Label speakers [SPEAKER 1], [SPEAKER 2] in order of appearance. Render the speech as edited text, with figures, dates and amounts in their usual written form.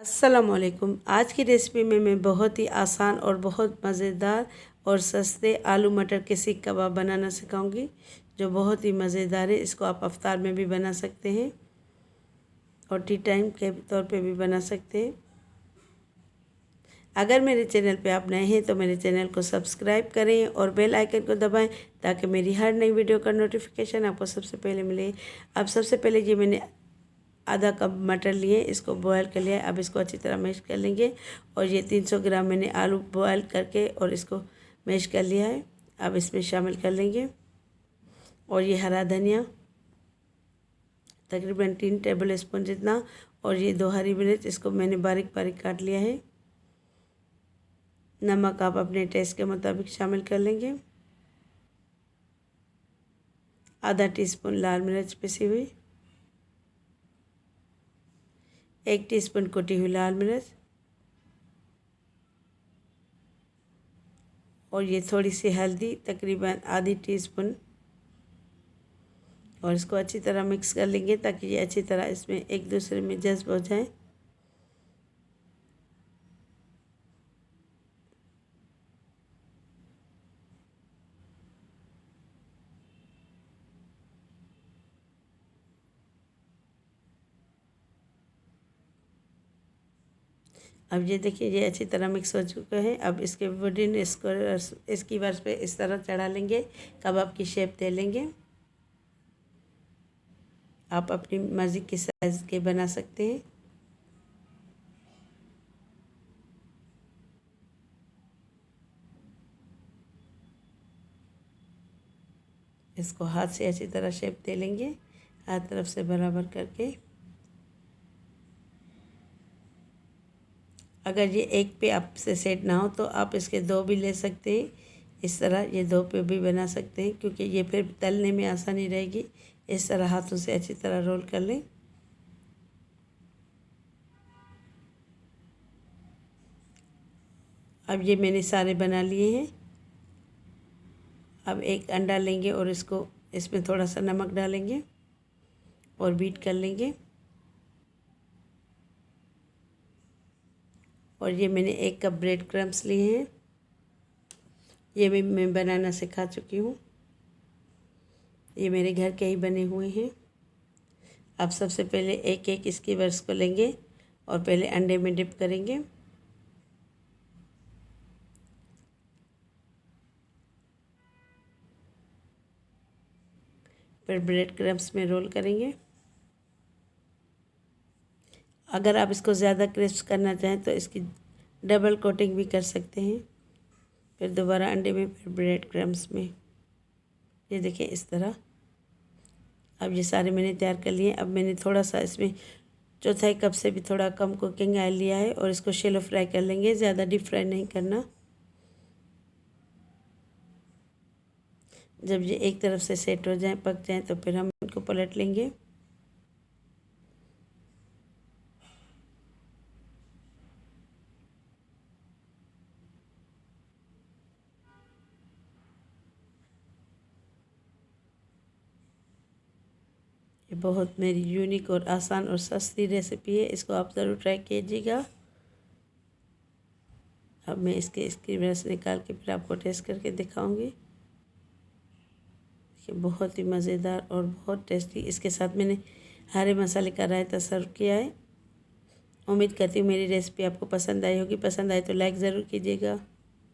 [SPEAKER 1] अस्सलामुअलैकुम। आज की रेसिपी में मैं बहुत ही आसान और बहुत मज़ेदार और सस्ते आलू मटर के सीख कबाब बनाना सिखाऊंगी, जो बहुत ही मज़ेदार है। इसको आप अफ्तार में भी बना सकते हैं और टी टाइम के तौर पे भी बना सकते हैं। अगर मेरे चैनल पे आप नए हैं तो मेरे चैनल को सब्सक्राइब करें और बेल आइकन को दबाएं, ताकि मेरी हर नई वीडियो का नोटिफिकेशन आपको सबसे पहले मिले। अब सबसे पहले ये मैंने आधा कप मटर लिए, इसको बॉयल कर लिया। अब इसको अच्छी तरह मैश कर लेंगे। और ये 300 ग्राम मैंने आलू बॉयल करके और इसको मैश कर लिया है, अब इसमें शामिल कर लेंगे। और ये हरा धनिया तकरीबन 3 टेबल स्पून जितना, और ये 2 हरी मिर्च, इसको मैंने बारीक बारीक काट लिया है। नमक आप अपने टेस्ट के मुताबिक शामिल कर लेंगे। आधा टीस्पून लाल मिर्च पिसी हुई, 1 टीस्पून कुटी हुई लाल मिर्च, और ये थोड़ी सी हल्दी तकरीबन आधी टीस्पून। और इसको अच्छी तरह मिक्स कर लेंगे ताकि ये अच्छी तरह इसमें एक दूसरे में जज्ब हो जाए। अब ये देखिए, ये अच्छी तरह मिक्स हो चुका है। अब इसके वुडन इसकी वर्स पे इस तरह चढ़ा लेंगे, कबाब की शेप दे लेंगे। आप अपनी मर्ज़ी के साइज़ के बना सकते हैं। इसको हाथ से अच्छी तरह शेप दे लेंगे, हर तरफ से बराबर करके। अगर ये एक पे आपसे सेट ना हो तो आप इसके 2 भी ले सकते हैं। इस तरह ये 2 पे भी बना सकते हैं, क्योंकि ये फिर तलने में आसानी रहेगी। इस तरह हाथों से अच्छी तरह रोल कर लें। अब ये मैंने सारे बना लिए हैं। अब एक अंडा लेंगे और इसको इसमें थोड़ा सा नमक डालेंगे और बीट कर लेंगे। और ये मैंने 1 कप ब्रेड क्रम्स लिए हैं, ये भी मैं बनाना सिखा चुकी हूँ। ये मेरे घर के ही बने हुए हैं। अब सबसे पहले एक एक इसकी वर्स को लेंगे और पहले अंडे में डिप करेंगे। फिर ब्रेड क्रम्स में रोल करेंगे। अगर आप इसको ज़्यादा क्रिस्प करना चाहें तो इसकी डबल कोटिंग भी कर सकते हैं। फिर दोबारा अंडे में, फिर ब्रेड क्रम्स में। ये देखिए इस तरह। अब ये सारे मैंने तैयार कर लिए। अब मैंने थोड़ा सा इसमें 1/4 कप से भी थोड़ा कम कुकिंग ऑयल लिया है और इसको शैलो फ्राई कर लेंगे, ज़्यादा डीप फ्राई नहीं करना। जब ये एक तरफ से सेट हो जाए, पक जाए, तो फिर हम इनको पलट लेंगे। ये बहुत मेरी यूनिक और आसान और सस्ती रेसिपी है, इसको आप ज़रूर ट्राई कीजिएगा। अब मैं इसकी रस निकाल के फिर आपको टेस्ट करके दिखाऊंगी। ये बहुत ही मज़ेदार और बहुत टेस्टी। इसके साथ मैंने हरे मसाले का रायता सर्व किया है। उम्मीद करती हूँ मेरी रेसिपी आपको पसंद आई होगी। पसंद आए तो लाइक ज़रूर कीजिएगा।